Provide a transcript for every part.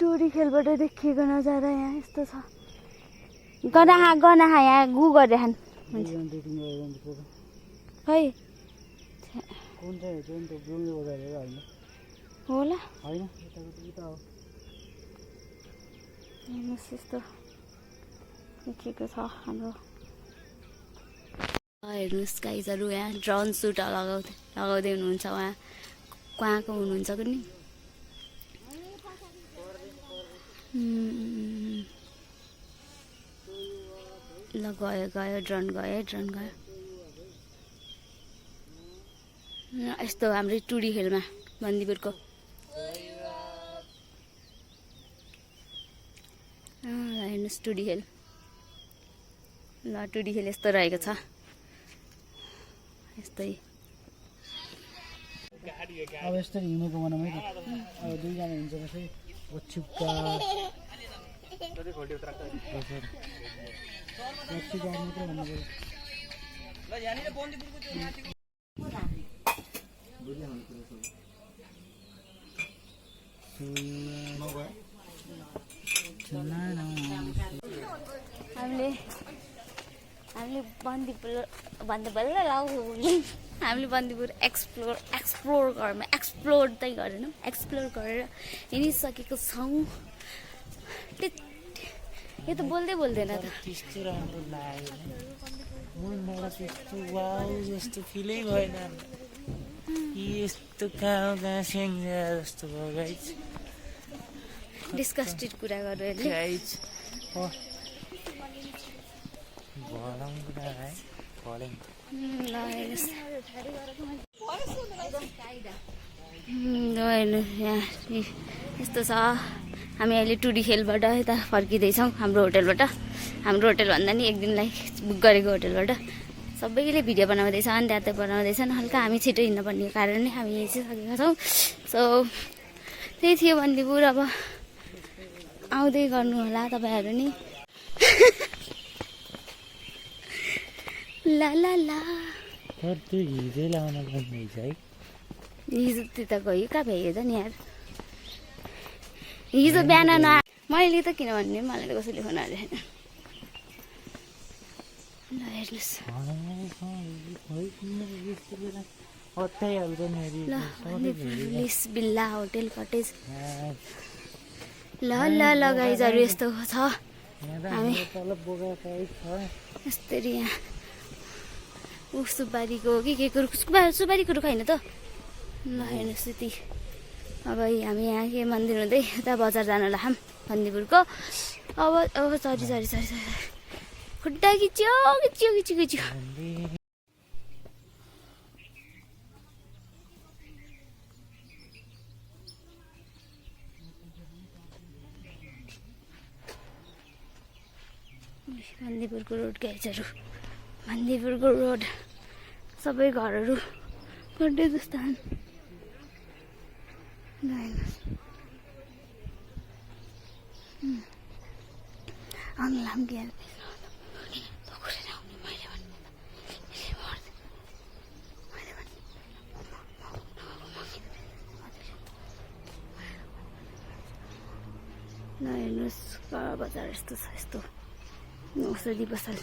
टुरी खेलबाट देखिएको नजारा यहाँ यस्तो छ। गनाहा यहाँ गु गरेर खान खै होला हेर्नुहोस् यस्तो देखिएको छ हाम्रो। हेर्नुहोस् गाइजहरू यहाँ ड्रोन सुट लगाउँदै हुनुहुन्छ उहाँ कहाँको हुनुहुन्छ कि नि। ल गयो ड्रोन गयो। यस्तो हाम्रो टुरी खेलमा बन्दीपुरको हेर्नुहोस् टुरी खेल। ल टुरी खेल यस्तो रहेको छ यस्तै। अब यस्तो हिँडेको बनामै त अब दुईजना हिँड्छ त्यसै बच्चुका हामीले बन्दीपुर एक्सप्लोर गरेर हिँडिसकेको छौँ। यो त बोल्दैन त त्यस्तो राम्रो लाग्यो मनबाट त्यस्तो वाउ जस्तो फिलै भएन। यस्तो कहाँ स्याङ्जा जस्तो भयो गाइज। डिस्कस्टेड कुरा गर्यो गाइज भलौँ कुरा है भलौँ। हेर्नु यहाँ यस्तो छ। हामी अहिले टुरी खेलबाट यता फर्किँदैछौँ हाम्रो होटल भन्दा नि एक दिनलाई बुक गरेको होटलबाट। सबैले भिडियो बनाउँदैछन् त्यहाँ बनाउँदैछन्। हल्का हामी छिटो हिँड्नु पर्ने कारणले हामी हिँडिसकेका छौँ। सो त्यही थियो बन्दीपुर। अब आउँदै गर्नु होला तपाईँहरू नि। ला त्यो हिजै लाउन पर्ने है। हिजो त्यता गयो कहाँ भ्याइयो त नि यार। हिजो बिहान मैले त किन भन्ने मलाई त कसैले फोन हालेको छैन। ल हेर्नुहोस् बिल्ला होटेल कटेज। ल गाइजहरू यस्तो छ। हामी यस्तरी यहाँ सुपारीको के सुपारीको रुख होइन त। ल हेर्नुहोस् यति। अब हामी यहाँ के मन्दिर हुँदै यता बजार जान लाग्यौँ बन्दीपुरको। अब सरी खुट्टा खिच्यो। बन्दीपुरको रोड गाइजहरू बन्दीपुरको रोड सबै घरहरू कट्टे जस्ता हेर्नुहोस् बजार यस्तो छ। यस्तो औषधी पसल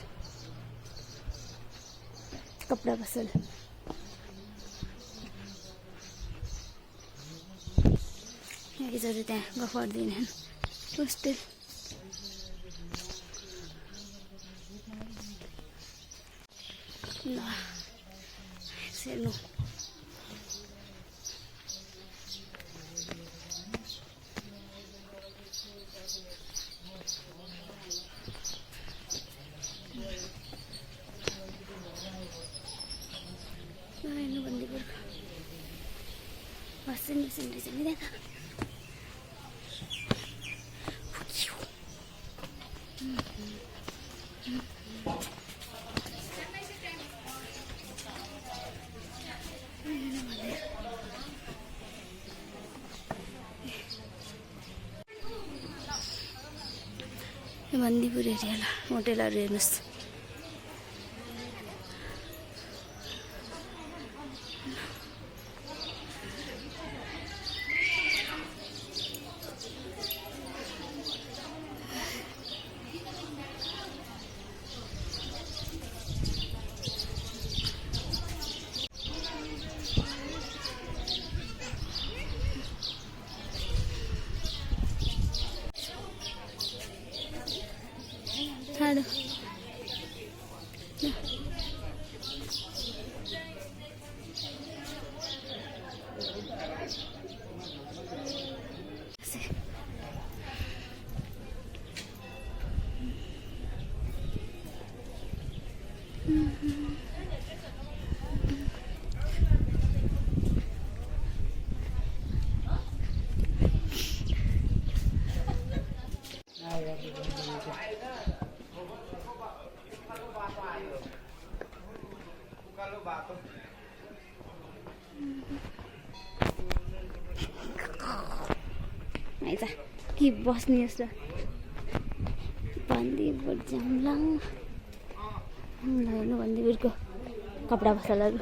कपडा पसल मानिसहरू त्यहाँ गफ गर्दैनन्। होस्टेल ल हेर्नु बन्दीपुर वासिङ मेसिन रहेछ नि त्यहाँ बन्दीपुर एरियामा होटेलहरू हेर्नुहोस्। आएछ कि बस्ने यस्तो बन्दीपुर जाउँला हेर्नु बन्दीपुरको कपडा पसलहरू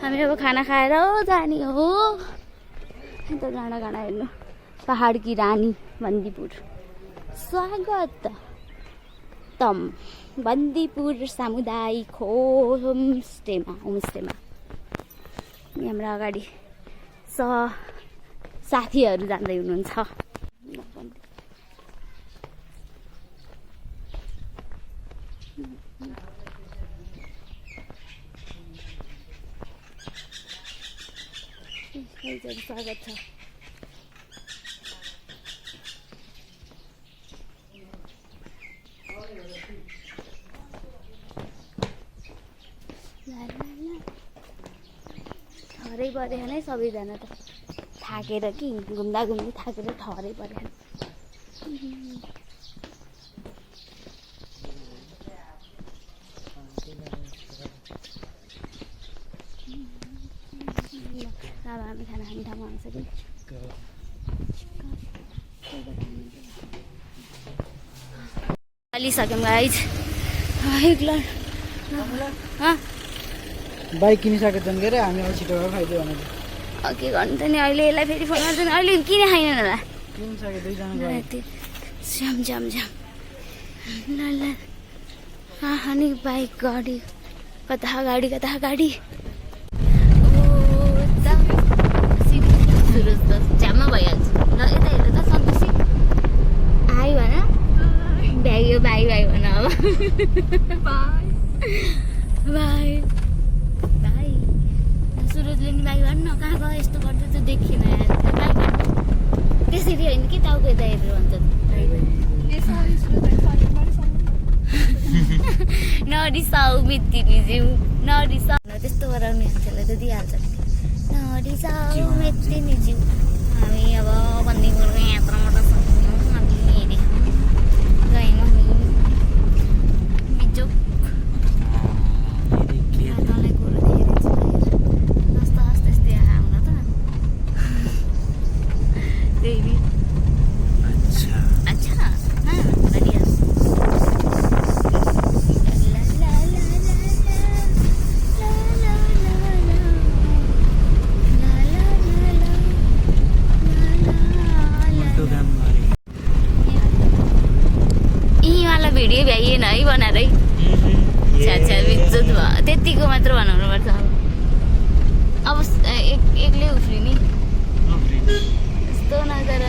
हामी अब खाना खाएर जाने हो अन्त गाडा गाडा हेर्नु पहाड की रानी बन्दीपुर स्वागत तम बन्दीपुर सामुदायिक होमस्टेमा हाम्रो अगाडि साथीहरू जाँदै हुनुहुन्छ स्वागत छ ठहरै परेन है सबैजना त थाकेर कि घुम्दा घुम्दै थाकेर ठहरै परेन अब हामी खाना खाने ठाउँमा आउँछ हालिसक्यौँ गाइज बाइक किनिसकेको छन् के अरे हामी अब छिटो खाइदियो भने के गर्नु त नि अहिले यसलाई फेरि फोन गर्छ नि अहिले किन खाएन होला किनिसके दुईजना झ्याम झ्याम झ्याम ल ल अनि बाइक गाडी कता गाडी सुरज त झ्याममा भइहाल्छ ल यता हेर त सन्तोषी आयो भन भ्यायो भाइ भन अब बाई सुरजले नि बाई भन् न कहाँ गयो यस्तो गर्दै त देखिन बाई भन् त्यसरी होइन कि टाउको यता हेरेर भन्छ नरिसाउ मितिनीज्यू नरिसाउ त्यस्तो गराउने मान्छेलाई त दिइहाल्छ नरिसाउ मितिनीज्यू हामी अब बन्दीपुरको यात्राबाट सक्छौँ अनि गयौँ हामी बिजोक तँलाई कुरो देखेको जस्तो हस् त्यस्तै आउन त त्यही नि अच्छा बढ़िया भिडियो भ्याइएन है बनाएर है छ्या बिज्जत भयो त्यतिको मात्र बनाउनु पर्छ अब एक्लै उफ्रिने यस्तो नगर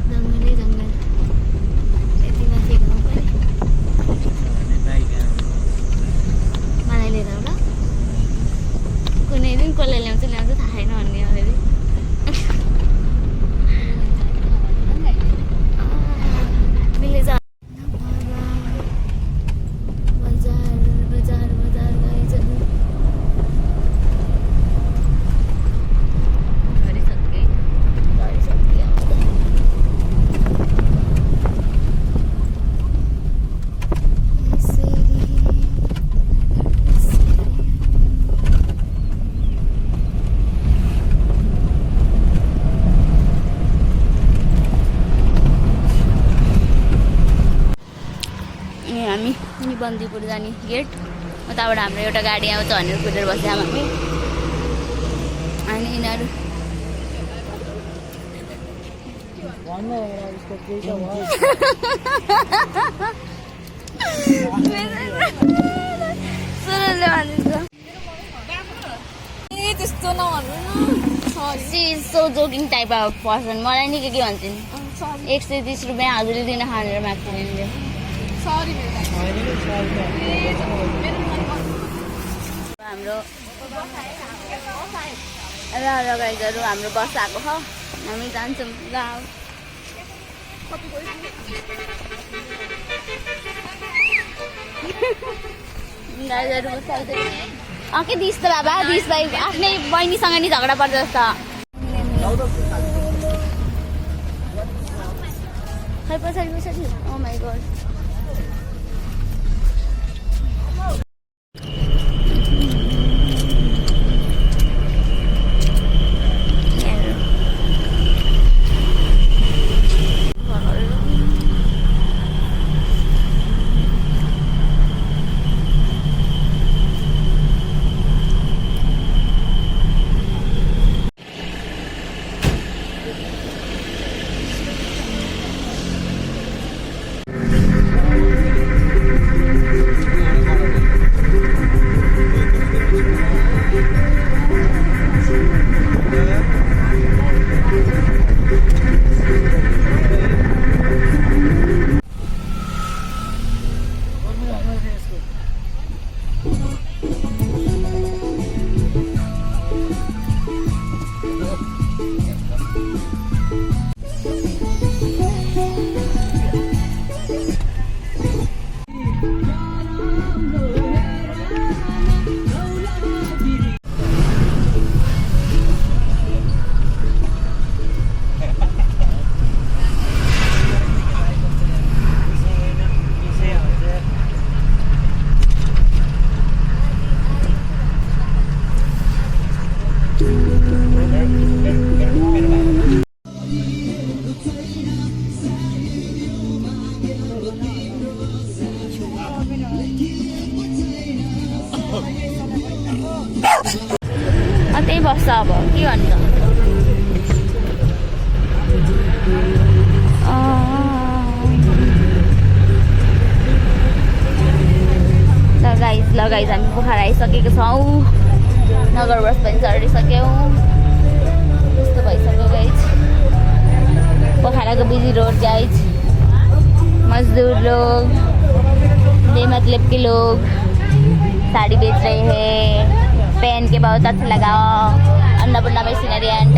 जङ्गलै जङ्गल यतिमा फेक्नु पर्यो मलाई लिएर ल कुनै दिन कसलाई ल्याउँछ थाहा छैन भन्ने फेरि हामी बन्दीपुर जाने गेट उताबाट हाम्रो एउटा गाडी आउँछ भनेर कुदेर बस्यौँ हामी अनि यिनीहरू सुरजले भन्छ so joking type of person मलाई नि के भन्छ नि 130 रुपियाँ हजुरले दिन खानेर माग्थ्यो हाम्रो र गाइजहरू हाम्रो बस आएको छ हामी जान्छौँ ल गाइजहरू के दिस त बाबा दिस भाइ आफ्नै बहिनीसँग नि झगडा पर्छ जस्तो खै पछाडि ओ माई गड त्यही बस्छ अब के भन्छ लगाइज हामी पोखरा आइसकेको छौँ नगर बस पनि चढिसक्यौँ यस्तो भइसक्यो गाइज पोखराको बिजी रोड गाइज मजदूर लोग बेमतलब के लोग साड़ी बेच रहे हैं पहन के बहुत अच्छा लगा अन्नपूर्णा मिशनरी एंड